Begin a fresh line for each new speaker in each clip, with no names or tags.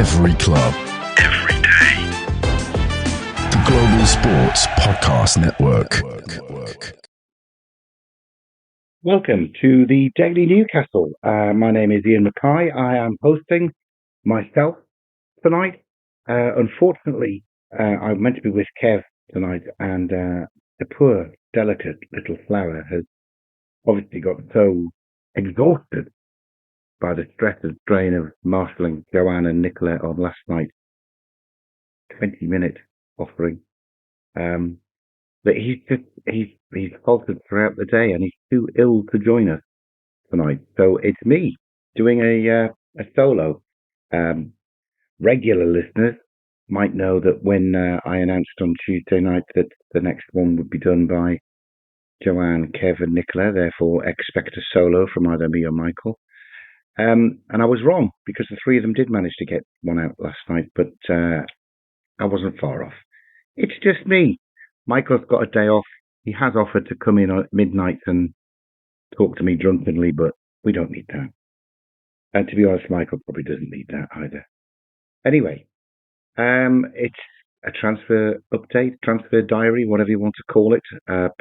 Every club. Every day. The Global Sports Podcast Network.
Welcome to the Daily Newcastle. My name is Iain. I am hosting myself tonight. Unfortunately, I'm meant to be with Kev tonight, and the poor, delicate little flower has obviously got so exhausted by the stress and strain of marshalling Joanne and Nicola on last night's 20-minute offering, that he's faltered throughout the day, and he's too ill to join us tonight. So it's me doing a solo. Regular listeners might know that when I announced on Tuesday night that the next one would be done by Joanne, Kev, and Nicola, therefore expect a solo from either me or Michael. And I was wrong, because the three of them did manage to get one out last night, but I wasn't far off. It's just me. Michael's got a day off. He has offered to come in at midnight and talk to me drunkenly, but we don't need that. And to be honest, Michael probably doesn't need that either. Anyway, it's a transfer update, transfer diary, whatever you want to call it.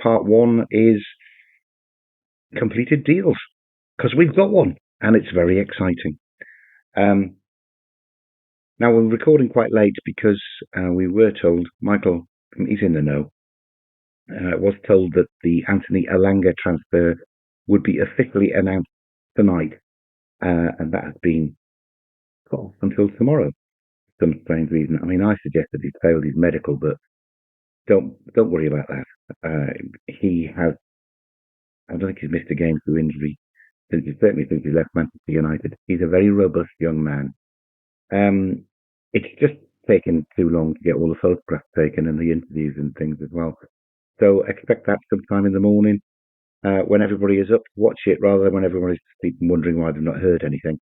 Part one is completed deals, because we've got one, and it's very exciting. Now, we're recording quite late because we were told, Michael, he's in the know, was told that the Anthony Elanga transfer would be officially announced tonight, and that has been put off until tomorrow for some strange reason. I mean, I suggested he'd failed his medical, but don't worry about that. He has, I don't think he's missed a game through injury, certainly since he left Manchester United. He's a very robust young man. It's just taken too long to get all the photographs taken and the interviews and things as well. So expect that sometime in the morning when everybody is up to watch it, rather than when everyone is asleep and wondering why they've not heard anything.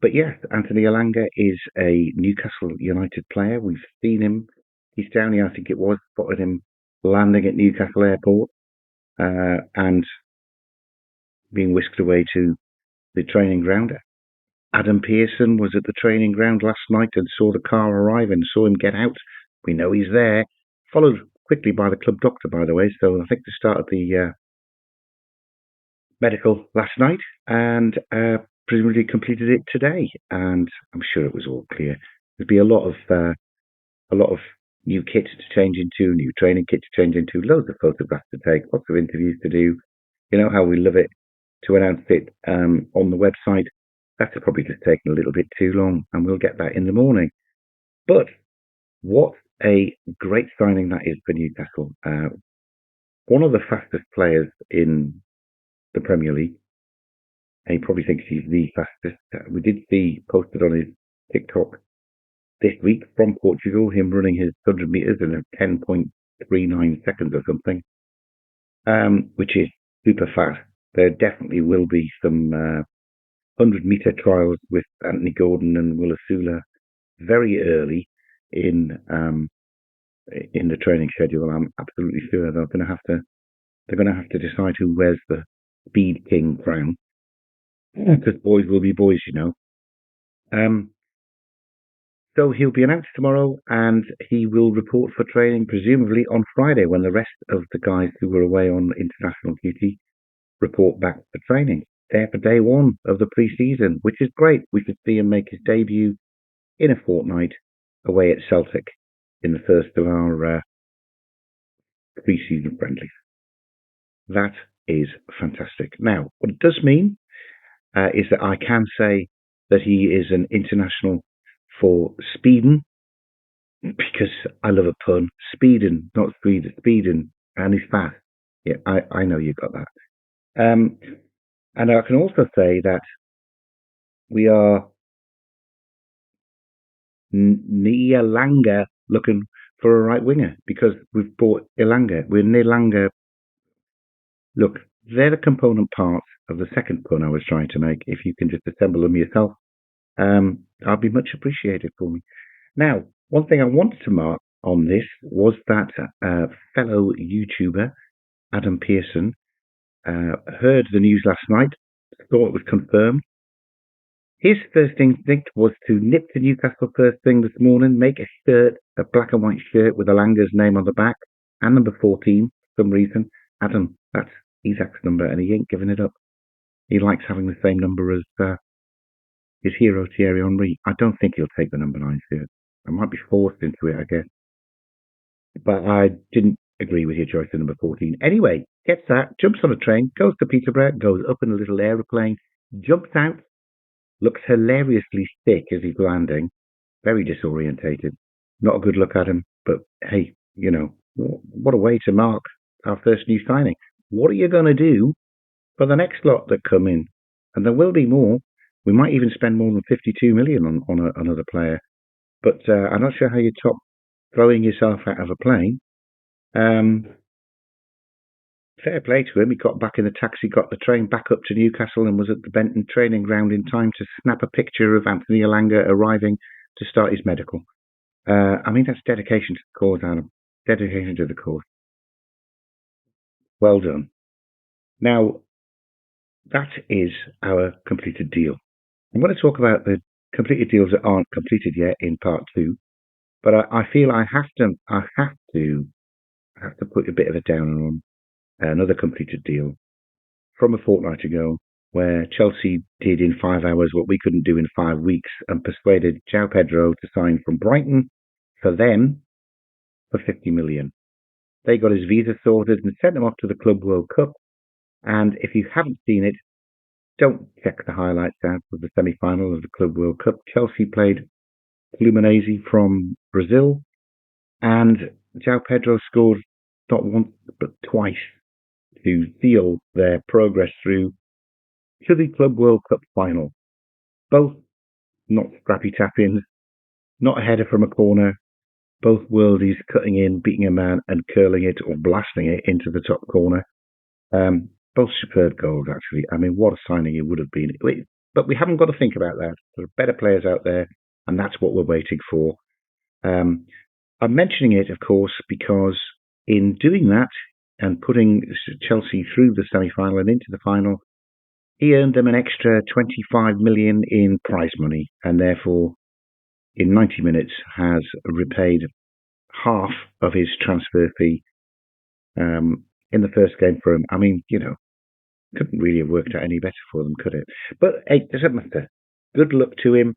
But yes, Anthony Elanga is a Newcastle United player. We've seen him. He's down here, I think it was, spotted him landing at Newcastle Airport and being whisked away to the training ground. Adam Pearson was at the training ground last night and saw the car arrive and saw him get out. We know he's there. Followed quickly by the club doctor, by the way. So I think they started the medical last night and presumably completed it today. And I'm sure it was all clear. There'd be a lot of new kit to change into, new training kit to change into, loads of photographs to take, lots of interviews to do. You know how we love it to announce it on the website. That's probably just taken a little bit too long, and we'll get that in the morning. But what a great signing that is for Newcastle. One of the fastest players in the Premier League. And he probably thinks he's the fastest. We did see posted on his TikTok this week from Portugal, him running his 100 metres in 10.39 seconds or something, which is super fast. There definitely will be some 100-metre trials with Anthony Gordon and Will Asula very early in the training schedule. I'm absolutely sure they're going to have to decide who wears the Speed King crown, because boys will be boys, you know. So he'll be announced tomorrow, and he will report for training presumably on Friday, when the rest of the guys who were away on international duty report back for training. There for day one of the pre-season, which is great. We should see him make his debut in a fortnight away at Celtic in the first of our pre-season friendlies. That is fantastic. Now, what it does mean is that I can say that he is an international for Speeden, because I love a pun. Speeden, not Speeden, and he's fast. Yeah, I know you got that. And I can also say that we are Elanga looking for a right winger, because we've bought Elanga. We're Elanga. Look, they're the component parts of the second pun I was trying to make. If you can just assemble them yourself, I'll be much appreciated for me. Now, one thing I wanted to mark on this was that fellow YouTuber, Adam Pearson, heard the news last night, thought it was confirmed, His first instinct was to nip to Newcastle first thing this morning, make a shirt, a black and white shirt with Elanga's name on the back and number 14 for some reason. Adam, that's Isaac's number, and he ain't giving it up. He likes having the same number as his hero Thierry Henry. I don't think he'll take the number 9 shirt. I might be forced into it, I guess. But I didn't agree with your choice of number 14. Anyway, gets that, jumps on a train, goes to Peterborough, goes up in a little aeroplane, jumps out, looks hilariously sick as he's landing, very disorientated. Not a good look at him, but hey, what a way to mark our first new signing. What are you going to do for the next lot that come in? And there will be more. We might even spend more than 52 million on another player. But I'm not sure how you top throwing yourself out of a plane. Fair play to him. He got back in the taxi, got the train back up to Newcastle, and was at the Benton training ground in time to snap a picture of Anthony Elanga arriving to start his medical. That's dedication to the cause, Adam. Dedication to the cause. Well done. Now, that is our completed deal. I'm going to talk about the completed deals that aren't completed yet in part 2, but I feel I have to put a bit of a downer on another completed deal from a fortnight ago, where Chelsea did in 5 hours what we couldn't do in 5 weeks and persuaded João Pedro to sign from Brighton for them for 50 million. They got his visa sorted and sent him off to the Club World Cup. And if you haven't seen it, don't check the highlights out of the semi-final of the Club World Cup. Chelsea played Fluminense from Brazil, and João Pedro scored not once but twice to seal their progress through to the Club World Cup final. Both not scrappy tap-ins, not a header from a corner, both worldies cutting in, beating a man and curling it or blasting it into the top corner. Both superb goals, actually. What a signing it would have been. But we haven't got to think about that. There are better players out there, and that's what we're waiting for. I'm mentioning it, of course, because in doing that and putting Chelsea through the semi-final and into the final, he earned them an extra 25 million in prize money, and therefore, in 90 minutes, has repaid half of his transfer fee in the first game for him. Couldn't really have worked out any better for them, could it? But hey, doesn't matter. Good luck to him.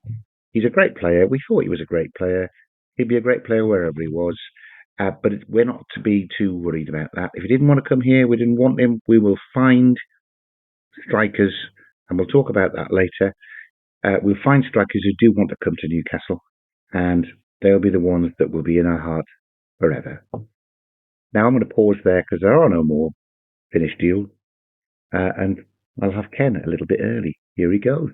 He's a great player. We thought he was a great player. He'd be a great player wherever he was. But we're not to be too worried about that. If he didn't want to come here, we didn't want him, we will find strikers, and we'll talk about that later. We'll find strikers who do want to come to Newcastle, and they'll be the ones that will be in our hearts forever. Now I'm going to pause there because there are no more finished deals. And I'll have Ken a little bit early. Here he goes.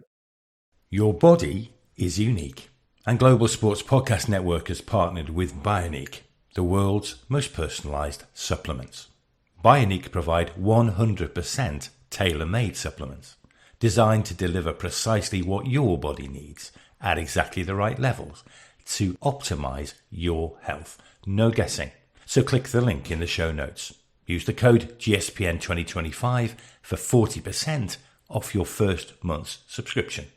Your body is unique. And Global Sports Podcast Network has partnered with Bioniq, the world's most personalised supplements. Bioniq provide 100% tailor-made supplements designed to deliver precisely what your body needs at exactly the right levels to optimise your health. No guessing. So click the link in the show notes. Use the code GSPN2025 for 40% off your first month's subscription.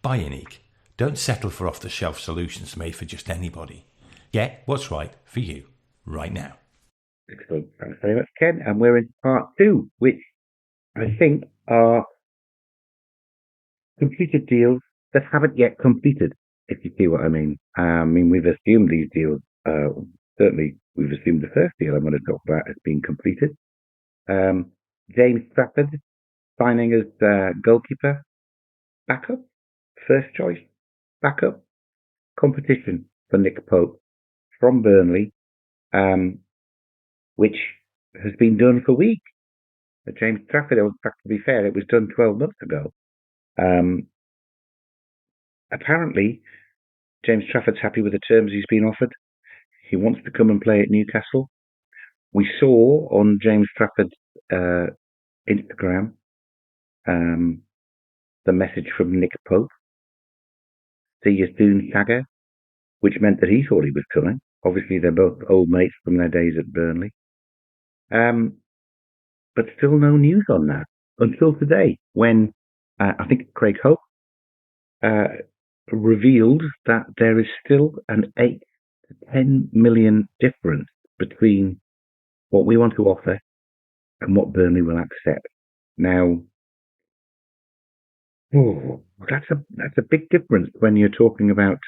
Bioniq. Don't settle for off-the-shelf solutions made for just anybody. Get what's right for you right now.
Excellent. Thanks very much, Ken. And we're in part 2, which I think are completed deals that haven't yet completed, if you see what I mean. We've assumed these deals, certainly we've assumed the first deal I'm going to talk about has been completed. James Trafford signing as goalkeeper, backup, first choice, backup, competition for Nick Pope from Burnley, which has been done for weeks. James Trafford, in fact, to be fair, it was done 12 months ago. Apparently, James Trafford's happy with the terms he's been offered. He wants to come and play at Newcastle. We saw on James Trafford's Instagram the message from Nick Pope, "See you soon, Shagger," which meant that he thought he was coming. Obviously, they're both old mates from their days at Burnley. But still no news on that until today, when I think Craig Hope revealed that there is still an 8 to 10 million difference between what we want to offer and what Burnley will accept. Now, that's a big difference when you're talking about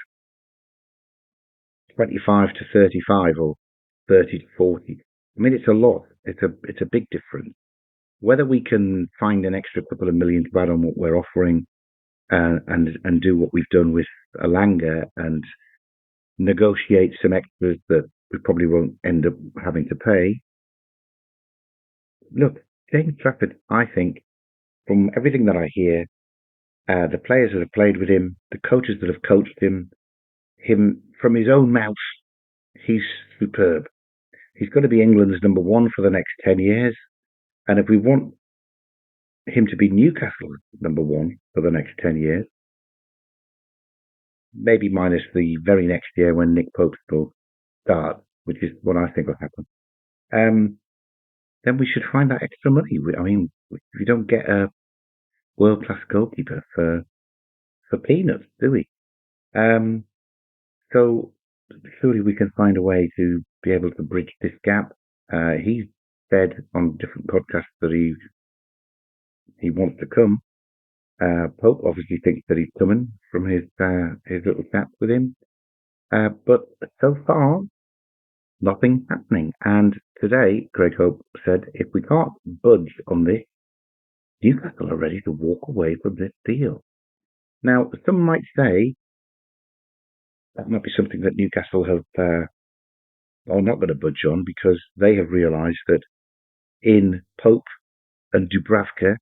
25 to 35 or 30 to 40. I mean, it's a lot. It's a big difference. Whether we can find an extra couple of million to add on what we're offering and do what we've done with Elanga and negotiate some extras that we probably won't end up having to pay. Look, James Trafford, I think, from everything that I hear, the players that have played with him, the coaches that have coached him from his own mouth, he's superb. He's going to be England's number one for the next 10 years. And if we want him to be Newcastle's number one for the next 10 years, maybe minus the very next year when Nick Pope will start, which is what I think will happen, then we should find that extra money. I mean, we don't get a world-class goalkeeper for peanuts, do we? So surely we can find a way to be able to bridge this gap. He's said on different podcasts that he wants to come. Pope obviously thinks that he's coming from his little chats with him. But so far, nothing's happening. And today, Greg Hope said, if we can't budge on this, Newcastle are ready to walk away from this deal. Now, some might say that might be something that Newcastle are not going to budge on because they have realised that in Pope and Dubravka,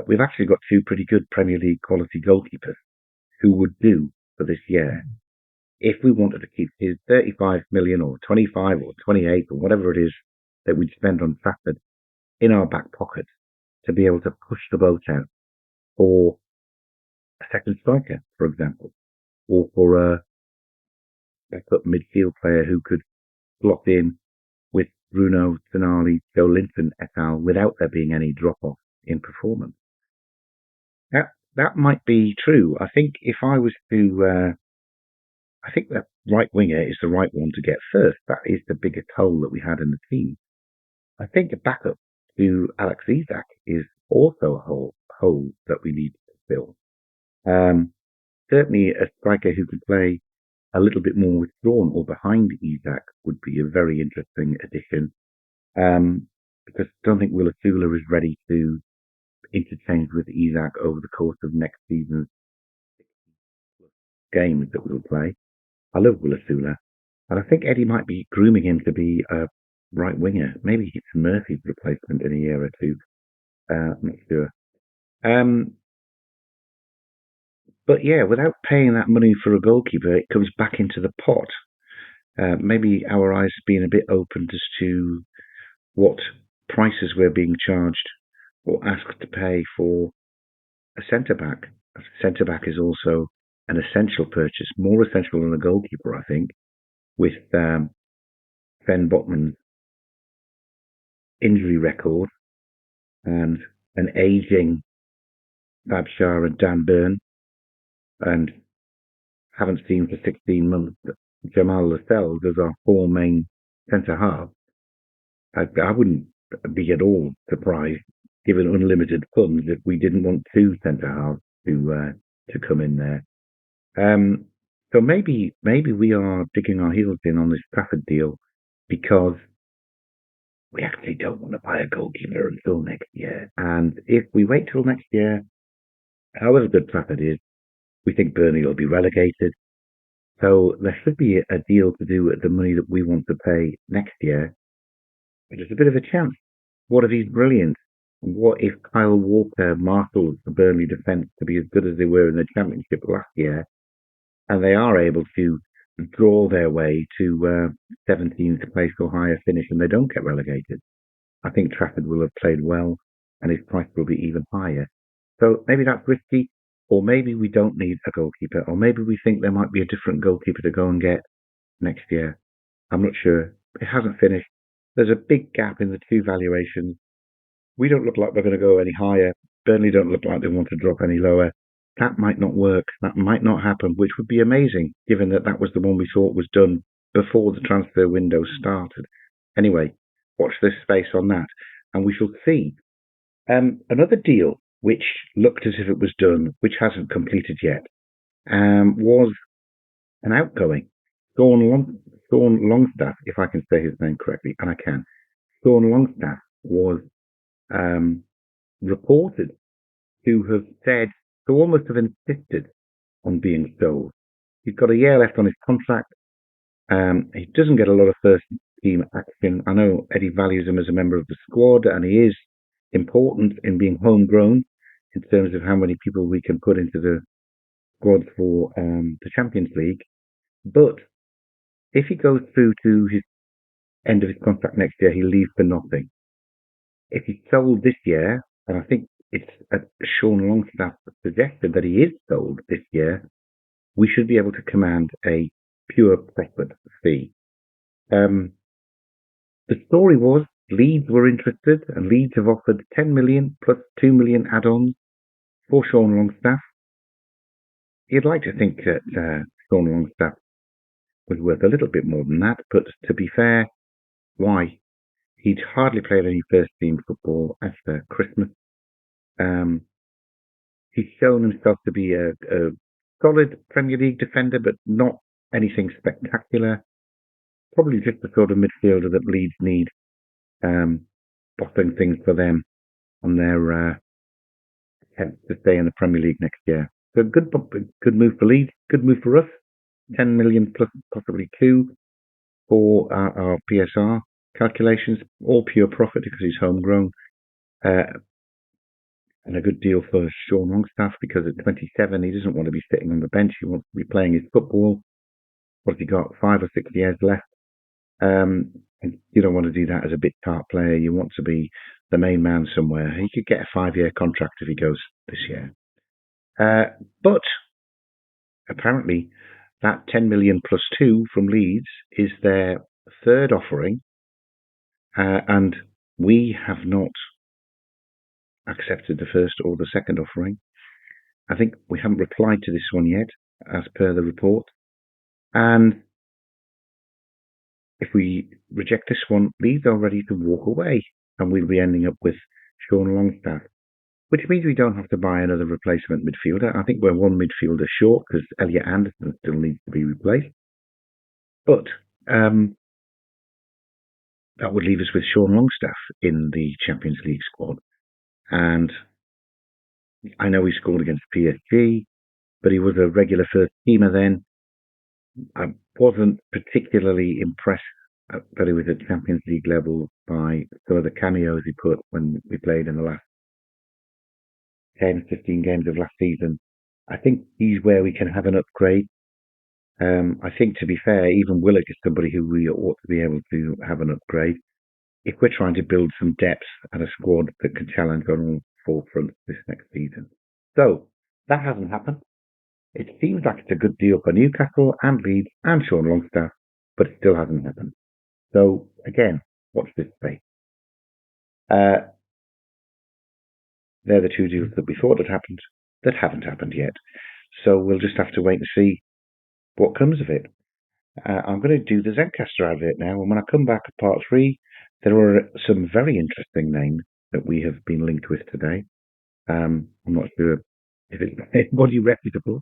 we've actually got two pretty good Premier League quality goalkeepers who would do for this year. If we wanted to keep his 35 million or 25 or 28 or whatever it is that we'd spend on Trafford in our back pocket to be able to push the boat out for a second striker, for example, or for a backup midfield player who could slot in with Bruno, Tonali, Joe Linton et al. Without there being any drop-off in performance. That might be true. I think if I was to... I think that right winger is the right one to get first. That is the biggest hole that we had in the team. I think a backup to Alex Isak is also a hole that we need to fill. Certainly a striker who could play a little bit more withdrawn or behind Isak would be a very interesting addition. Because I don't think Willisula is ready to interchange with Isak over the course of next season's games that we'll play. I love Willisula, and I think Eddie might be grooming him to be a right winger. Maybe it's Murphy's replacement in a year or two. I'm not sure. But yeah, without paying that money for a goalkeeper, it comes back into the pot. Maybe our eyes have been a bit opened as to what prices we're being charged or asked to pay for a centre-back. A centre-back is also an essential purchase, more essential than a goalkeeper, I think, with Sven Botman's injury record and an ageing Fab Shah and Dan Burn, and haven't seen for 16 months Jamal Lascelles as our four main centre-halves. I wouldn't be at all surprised, given unlimited funds, if we didn't want two centre-halves to come in there. So maybe we are digging our heels in on this Trafford deal because we actually don't want to buy a goalkeeper until next year. And if we wait till next year, however good Trafford is, we think Burnley will be relegated. So there should be a deal to do with the money that we want to pay next year. But there's a bit of a chance. What if he's brilliant? What if Kyle Walker marshals the Burnley defence to be as good as they were in the Championship last year, and they are able to draw their way to 17th place or higher finish, and they don't get relegated? I think Trafford will have played well, and his price will be even higher. So maybe that's risky, or maybe we don't need a goalkeeper, or maybe we think there might be a different goalkeeper to go and get next year. I'm not sure. It hasn't finished. There's a big gap in the two valuations. We don't look like we're going to go any higher. Burnley don't look like they want to drop any lower. that might not work. That might not happen, which would be amazing, given that that was the one we thought was done before the transfer window started. Anyway, watch this space on that, and we shall see. Another deal which looked as if it was done, which hasn't completed yet, was an outgoing. Sean Longstaff, if I can say his name correctly, and I can. Sean Longstaff was reported to have said, to almost have insisted on being sold. He's got a year left on his contract. He doesn't get a lot of first team action. I know Eddie values him as a member of the squad, and he is important in being homegrown in terms of how many people we can put into the squad for the Champions League. But if he goes through to his end of his contract next year, he leaves for nothing. If he's sold this year, and I think it's Sean Longstaff suggested that he is sold this year, we should be able to command a pure profit fee. The story was Leeds were interested, and Leeds have offered 10 million plus 2 million add-ons for Sean Longstaff. You'd like to think that Sean Longstaff was worth a little bit more than that, but to be fair, why? He'd hardly played any first-team football after Christmas. He's shown himself to be a solid Premier League defender, but not anything spectacular. Probably just the sort of midfielder that Leeds need, bossing things for them on their attempts to stay in the Premier League next year. So good move for Leeds, good move for us. 10 million plus possibly 2 for our PSR calculations, all pure profit because he's homegrown. And a good deal for Sean Longstaff because at 27 he doesn't want to be sitting on the bench. He wants to be playing his football. What's he got? 5 or 6 years left. And you don't want to do that as a bit part player. You want to be the main man somewhere. He could get a 5-year contract if he goes this year. But apparently that 10 million plus 2 from Leeds is their third offering. And we have not accepted the first or the second offering. I think we haven't replied to this one yet, as per the report. And if we reject this one, Leeds are ready to walk away, and we'll be ending up with Sean Longstaff, which means we don't have to buy another replacement midfielder. I think we're one midfielder short because Elliot Anderson still needs to be replaced. But that would leave us with Sean Longstaff in the Champions League squad. And I know he scored against PSG, but he was a regular first teamer then. I wasn't particularly impressed that he was at Champions League level by some of the cameos he put when we played in the last 10, 15 games of last season. I think he's where we can have an upgrade. I think, to be fair, even Willock is somebody who we ought to be able to have an upgrade if we're trying to build some depth and a squad that can challenge on all 4 fronts this next season. So that hasn't happened. It seems like it's a good deal for Newcastle and Leeds and Sean Longstaff, but it still hasn't happened. So again, watch this space. They're the 2 deals that we thought had happened that haven't happened yet. So we'll just have to wait and see what comes of it. I'm going to do the Zencastr out of it now, and when I come back at part 3, there are some very interesting names that we have been linked with today. I'm not sure if it's anybody reputable,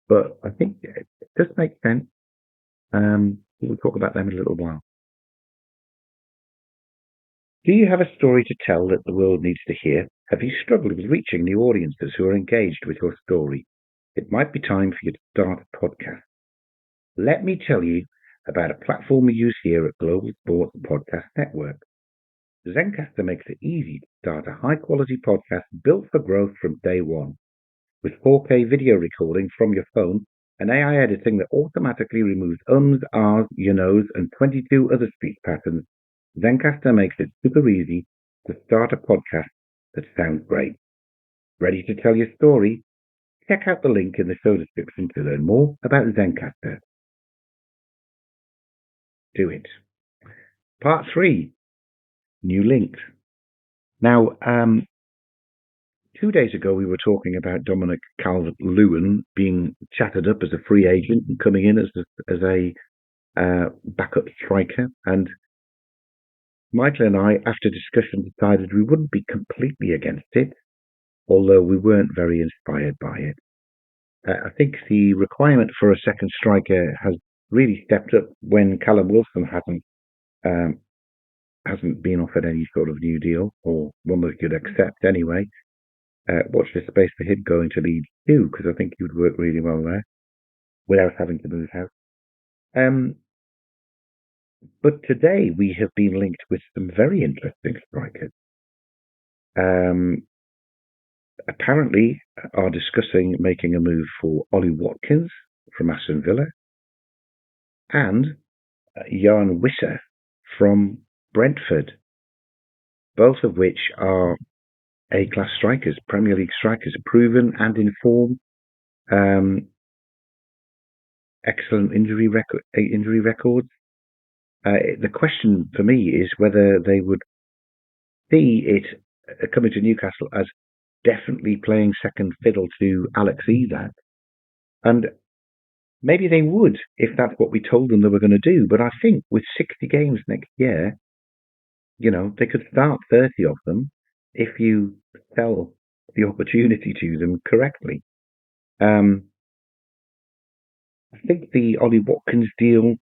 but I think it does make sense. We'll talk about them in a little while. Do you have a story to tell that the world needs to hear? Have you struggled with reaching new audiences who are engaged with your story? It might be time for you to start a podcast. Let me tell you about a platform we use here at Global Sports Podcast Network. Zencastr makes it easy to start a high-quality podcast built for growth from day one. With 4K video recording from your phone and AI editing that automatically removes ums, ahs, you knows, and 22 other speech patterns, Zencastr makes it super easy to start a podcast that sounds great. Ready to tell your story? Check out the link in the show description to learn more about Zencastr. Do it. Part 3. New links. Now, 2 days ago, we were talking about Dominic Calvert-Lewin being chatted up as a free agent and coming in as a backup striker. And Michael and I, after discussion, decided we wouldn't be completely against it, although we weren't very inspired by it. I think the requirement for a second striker has really stepped up when Callum Wilson hasn't been offered any sort of new deal, or one that he could accept anyway. Watch this space for him going to Leeds too, because I think he would work really well there without having to move house. But today we have been linked with some very interesting strikers. Apparently are discussing making a move for Ollie Watkins from Aston Villa and Iain Wisser from Brentford, both of which are A-class strikers, Premier League strikers, proven and in form, excellent injury records. The question for me is whether they would see it coming to Newcastle as definitely playing second fiddle to Alex Isak. And maybe they would if that's what we told them they were going to do. But I think with 60 games next year, they could start 30 of them if you sell the opportunity to them correctly. I think the Ollie Watkins deal,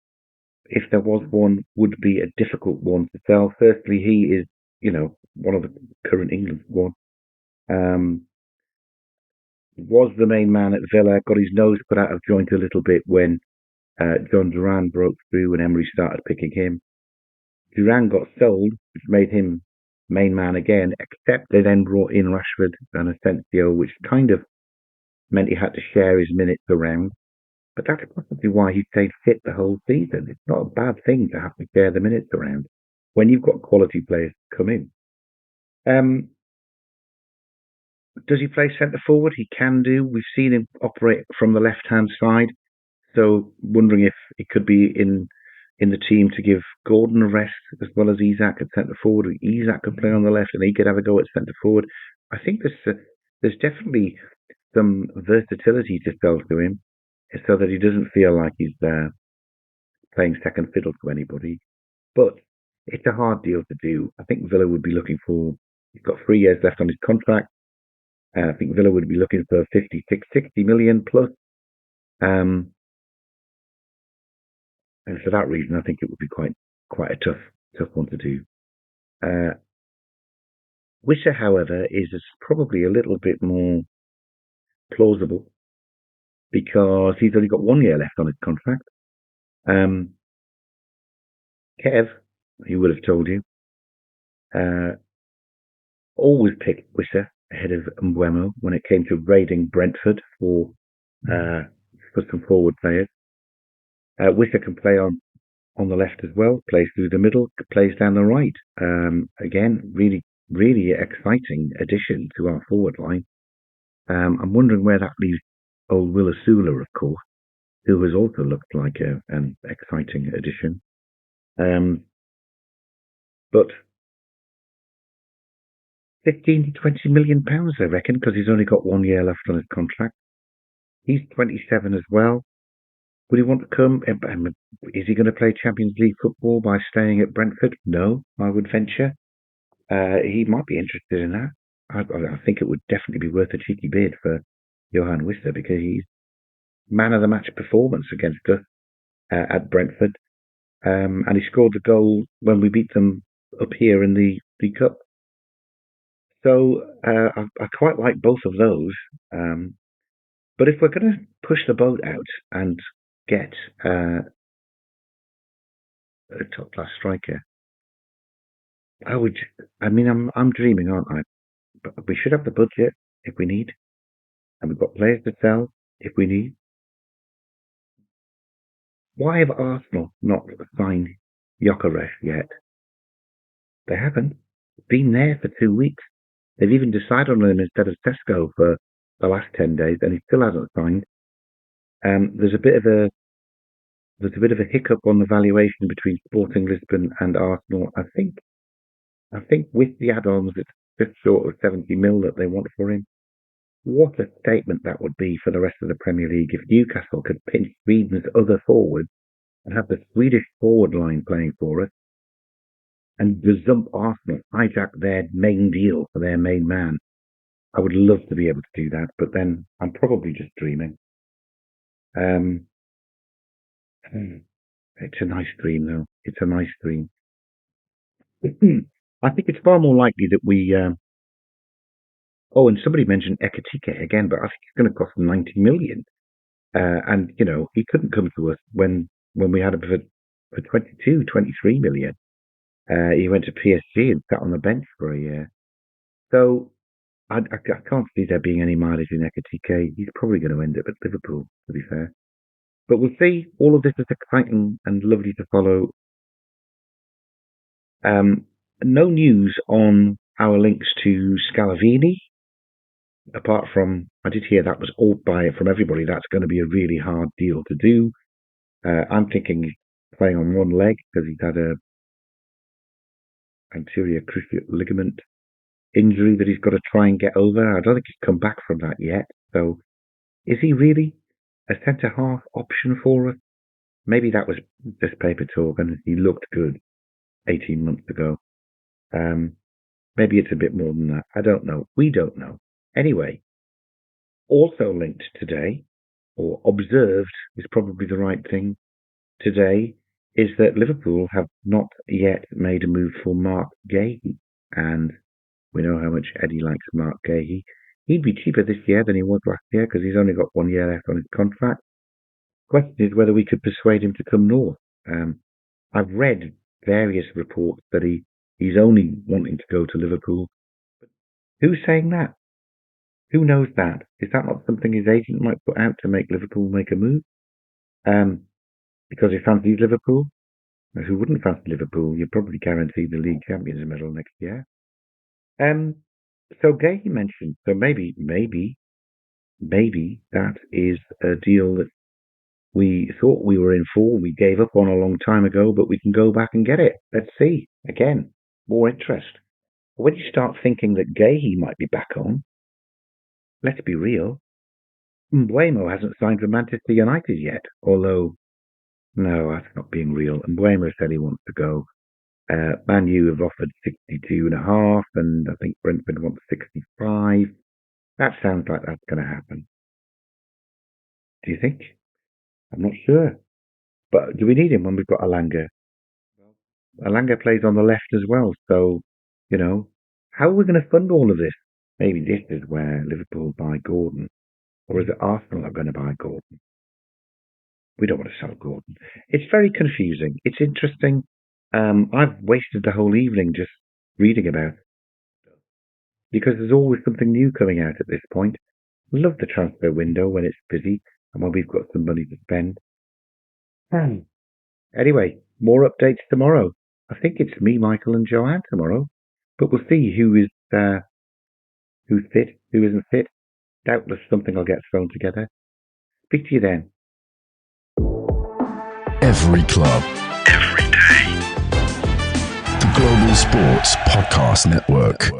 if there was one, would be a difficult one to sell. Firstly, he is, one of the current England squad. Was the main man at Villa, got his nose put out of joint a little bit when John Duran broke through and Emery started picking him. Duran got sold, which made him main man again, except they then brought in Rashford and Asensio, which kind of meant he had to share his minutes around. But that's possibly why he stayed fit the whole season. It's not a bad thing to have to share the minutes around when you've got quality players come in. Does he play centre forward? He can do. We've seen him operate from the left-hand side. So wondering if he could be in the team to give Gordon a rest as well as Isak at centre forward. Isak could play on the left and he could have a go at centre forward. I think there's definitely some versatility to sell to him so that he doesn't feel like he's playing second fiddle to anybody. But it's a hard deal to do. I think Villa would be looking for, he's got 3 years left on his contract. I think Villa would be looking for 60 million plus. And for that reason, I think it would be quite a tough one to do. Wisser, however, is probably a little bit more plausible because he's only got 1 year left on his contract. Kev, he would have told you, always picked Wisser ahead of Mbeumo when it came to raiding Brentford for some forward players. Wisser can play on the left as well, plays through the middle, plays down the right. Again, really, really exciting addition to our forward line. I'm wondering where that leaves old Will Asula, of course, who has also looked like an exciting addition. But 15 to 20 million pounds, I reckon, because he's only got 1 year left on his contract. He's 27 as well. Would he want to come? Is he going to play Champions League football by staying at Brentford? No, I would venture. He might be interested in that. I think it would definitely be worth a cheeky bid for Johan Wisser because he's man of the match performance against us at Brentford. And he scored the goal when we beat them up here in the League Cup. So I quite like both of those. But if we're going to push the boat out and get a top-class striker, I'm dreaming, aren't I? But we should have the budget if we need, and we've got players to sell if we need. Why have Arsenal not signed Gyökeres yet? They haven't. Been there for 2 weeks. They've even decided on him instead of Tesco for the last 10 days, and he still hasn't signed. There's a bit of a hiccup on the valuation between Sporting Lisbon and Arsenal. I think with the add-ons, it's this sort of 70 mil that they want for him. What a statement that would be for the rest of the Premier League if Newcastle could pinch Sweden's other forward and have the Swedish forward line playing for us, and gazump Arsenal, hijack their main deal for their main man. I would love to be able to do that, but then I'm probably just dreaming. It's a nice dream, though. It's a nice dream. I think it's far more likely that we. And somebody mentioned Ekatike again, but I think it's going to cost 90 million. And he couldn't come to us when we had him for 22, 23 million. He went to PSG and sat on the bench for a year. So I can't see there being any mileage in Ekatike. He's probably going to end up at Liverpool, to be fair. But we'll see. All of this is exciting and lovely to follow. No news on our links to Scalvini, apart from, I did hear that was all from everybody. That's going to be a really hard deal to do. I'm thinking he's playing on one leg because he's had a anterior cruciate ligament injury that he's got to try and get over. I don't think he's come back from that yet. So is he really a centre-half option for us? Maybe that was just paper talk and he looked good 18 months ago. Maybe it's a bit more than that. I don't know. We don't know. Anyway, also linked today, or observed is probably the right thing today, is that Liverpool have not yet made a move for Mark Gahey. And we know how much Eddie likes Mark Gahey. He'd be cheaper this year than he was last year because he's only got 1 year left on his contract. The question is whether we could persuade him to come north. I've read various reports that he's only wanting to go to Liverpool. But who's saying that? Who knows that? Is that not something his agent might put out to make Liverpool make a move? Because he fancies Liverpool? Now, who wouldn't fancy Liverpool? You're probably guaranteed the league champions medal next year. So Gahey mentioned, so maybe that is a deal that we thought we were in for, we gave up on a long time ago, but we can go back and get it. Let's see. Again, more interest. When you start thinking that Gahey might be back on, let's be real, Mbeumo hasn't signed for Manchester United yet, although, no, that's not being real. Mbeumo said he wants to go. Man U have offered 62.5, and I think Brentford wants 65. That sounds like that's going to happen. Do you think? I'm not sure. But do we need him when we've got Elanga? Elanga plays on the left as well, so, how are we going to fund all of this? Maybe this is where Liverpool buy Gordon. Or is it Arsenal are going to buy Gordon? We don't want to sell Gordon. It's very confusing. It's interesting. I've wasted the whole evening just reading about it. Because there's always something new coming out at this point. Love the transfer window when it's busy and when we've got some money to spend. Anyway, more updates tomorrow. I think it's me, Michael, and Joanne tomorrow. But we'll see who's fit, who isn't fit. Doubtless something will get thrown together. Speak to you then.
Every club, every day. The Global Sports Podcast Network.